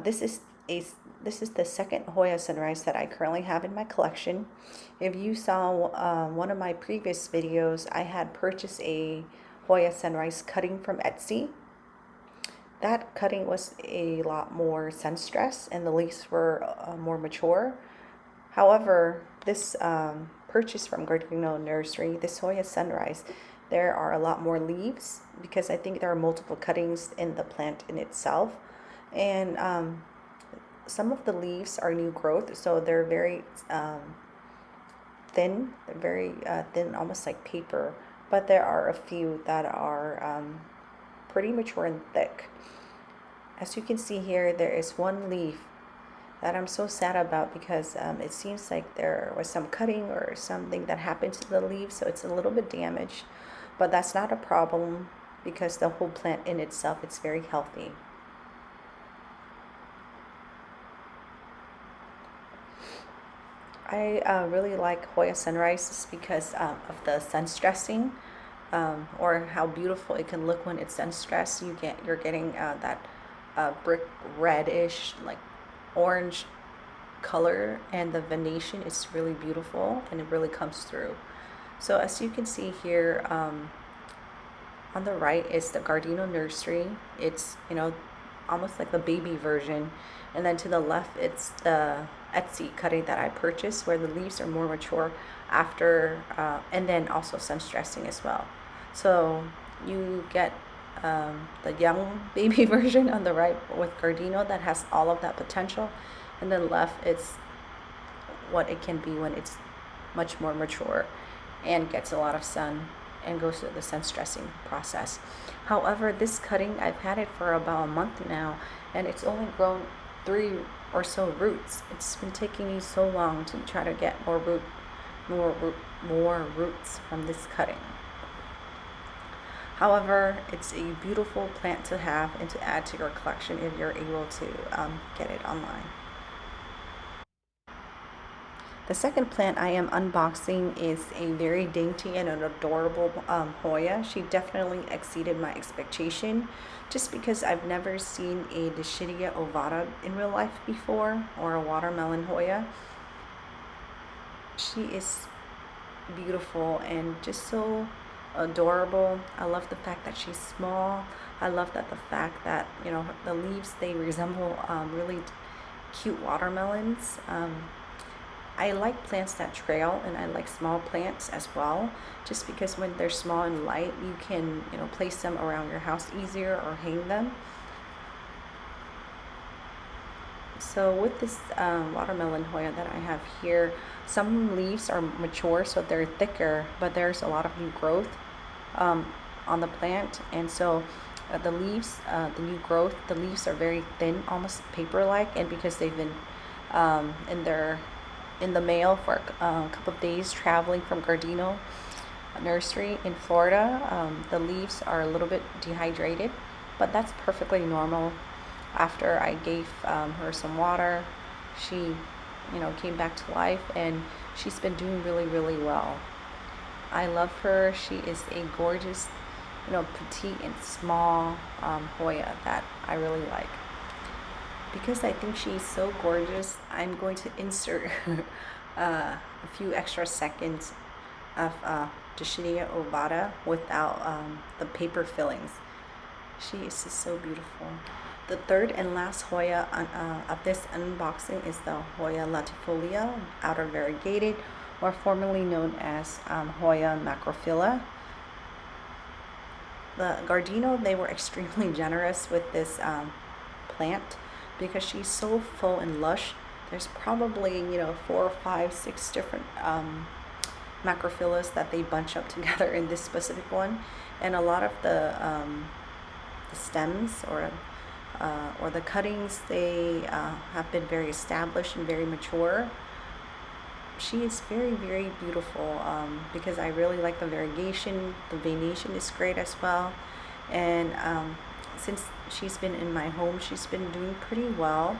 This is the second Hoya Sunrise that I currently have in my collection. If you saw one of my previous videos, I had purchased a Hoya Sunrise cutting from Etsy. That cutting was a lot more sun stressed and the leaves were more mature. However, this purchase from Gardino Nursery, this Hoya Sunrise, there are a lot more leaves because I think there are multiple cuttings in the plant in itself. And some of the leaves are new growth, so they're very thin. They're very thin, almost like paper. But there are a few that are pretty mature and thick. As you can see here, there is one leaf that I'm so sad about because it seems like there was some cutting or something that happened to the leaves, so it's a little bit damaged. But that's not a problem because the whole plant in itself, it's very healthy. I really like Hoya Sunrises because of the sun stressing, or how beautiful it can look when it's sun stressed. You're getting that brick reddish, like orange color, and the venation is really beautiful and it really comes through. So as you can see here, on the right is the Gardino Nursery. It's, almost like the baby version, and then to the left it's the Etsy cutting that I purchased, where the leaves are more mature after, and then also sun stressing as well. So you get the young baby version on the right with Gardino that has all of that potential, and then left it's what it can be when it's much more mature and gets a lot of sun and goes through the sun stressing process. However, this cutting, I've had it for about a month now, and it's only grown 3 or so roots. It's been taking me so long to try to get more roots from this cutting. However, it's a beautiful plant to have and to add to your collection if you're able to get it online. The second plant I am unboxing is a very dainty and an adorable Hoya. She definitely exceeded my expectation just because I've never seen a Dischidia Ovata in real life before, or a watermelon Hoya. She is beautiful and just so adorable. I love the fact that she's small. I love the fact that the leaves, they resemble really cute watermelons. I like plants that trail, and I like small plants as well, just because when they're small and light, you can place them around your house easier or hang them. So with this watermelon Hoya that I have here, some leaves are mature, so they're thicker, but there's a lot of new growth on the plant, and so the leaves, the new growth, the leaves are very thin, almost paper-like, and because they've been in the mail for a couple of days traveling from Gardino Nursery in Florida, the leaves are a little bit dehydrated, but that's perfectly normal. After I gave her some water, she came back to life, and she's been doing really, really well. I love her. She is a gorgeous, petite and small Hoya that I really like. Because I think she's so gorgeous, I'm going to insert a few extra seconds of Dischidia Ovata without the paper fillings. She is just so beautiful. The third and last Hoya of this unboxing is the Hoya Latifolia, outer variegated, or formerly known as Hoya Macrophylla. The Gardino, they were extremely generous with this plant because she's so full and lush. There's probably 4, 5, 6 different Macrophyllas that they bunch up together in this specific one, and a lot of the stems or the cuttings, they have been very established and very mature. She is very, very beautiful because I really like the variegation. The venation is great as well, and since she's been in my home, she's been doing pretty well.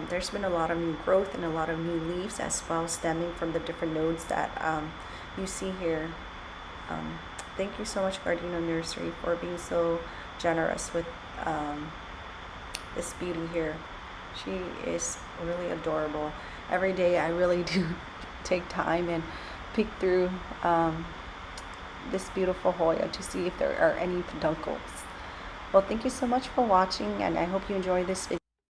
There's been a lot of new growth and a lot of new leaves as well, stemming from the different nodes that you see here. Thank you so much, Gardino Nursery, for being so generous with this beauty here. She is really adorable. Every day I really do take time and peek through this beautiful Hoya to see if there are any peduncles. Well, thank you so much for watching, and I hope you enjoy this video.